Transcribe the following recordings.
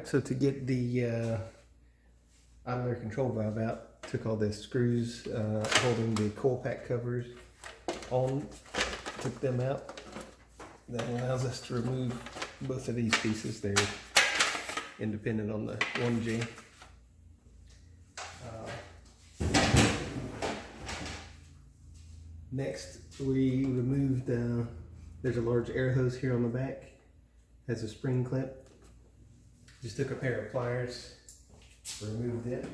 So to get the idler control valve out, took all the screws holding the coil pack covers on, took them out. That allows us to remove both of these pieces. They're independent on the 1J. Next, we removed, there's a large air hose here on the back, has a spring clip. Just took a pair of pliers, removed it.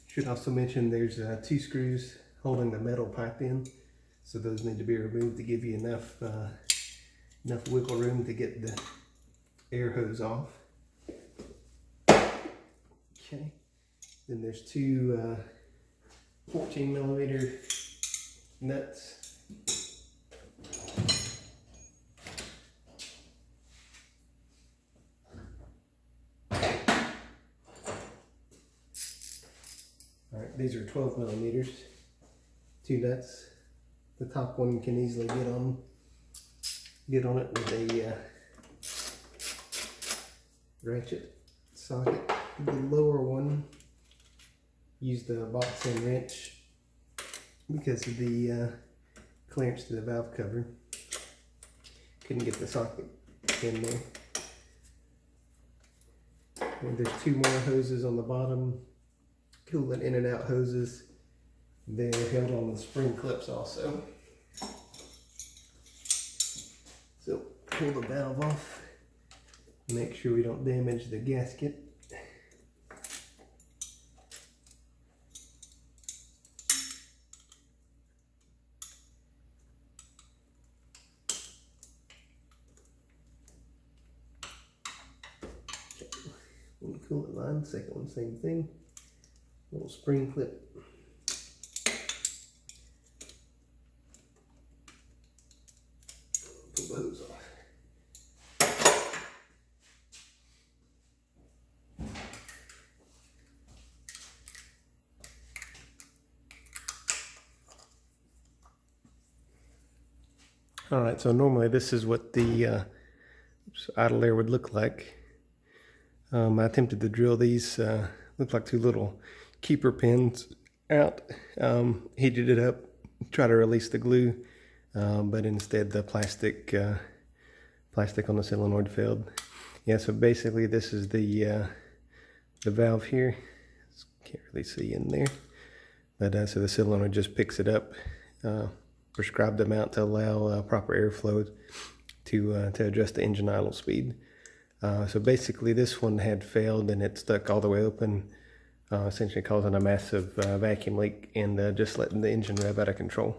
Should also mention there's 2 screws holding the metal pipe in, so those need to be removed to give you enough wiggle room to get the air hose off. Okay, then there's 2 14mm nuts. Alright, these are 12mm, 2 nuts. The top one can easily get on it with a ratchet socket. The lower one used the box and wrench because of the clearance to the valve cover. Couldn't get the socket in there. And there's 2 more hoses on the bottom, coolant in and out hoses. They're held on the spring clips also. So pull the valve off. Make sure we don't damage the gasket. One coolant line, second one same thing. Little spring clip. Pull the hose off. Alright, so normally this is what the idle air would look like. I attempted to drill these, look like 2 little keeper pins out, heated it up, try to release the glue, but instead the plastic on the solenoid failed. Yeah, so basically this is the valve here. Can't really see in there, but so the solenoid just picks it up. Prescribed amount to allow proper airflow to adjust the engine idle speed. So basically this one had failed and it stuck all the way open, essentially causing a massive vacuum leak and just letting the engine rev out of control.